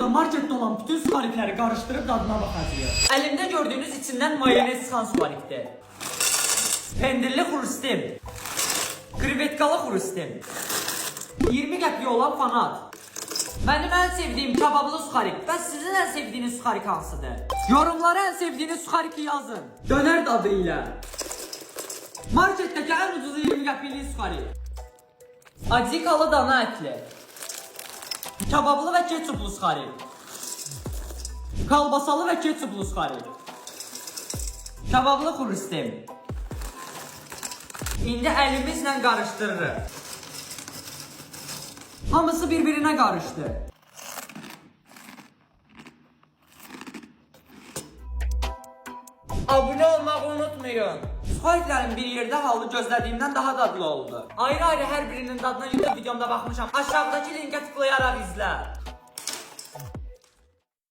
markette olan bütün sukarikleri karıştırıp tadına bakacağız. Elimde gördüğünüz içinden mayonez çıkan sukariktir. Pendirli xrustim. Krevetkalı xrustim. 20 qəpik olan fanat. Benim en sevdiğim kebablı sukarik. Bəs sizin en sevdiğiniz sukarik hansıdır? Yorumlara en sevdiğiniz sukariki yazın. Döner dadıyla. Marketteki en ucuz 20 qəpikli sukarik. Adikalı dana etli. Kebablı ve ketçuplu sukarik. Kalbasalı ve ketçuplu sukarik. Kebablı xrustim. İndi elimizle karıştırırıq. Hamısı birbirine karıştı. Abone olmayı unutmayın. Sukariklerin bir yerde halı gözlediğimden daha dadlı oldu. Ayrı ayrı her birinin dadına YouTube videomda bakmışam. Aşağıdaki linke tıklayarak izle.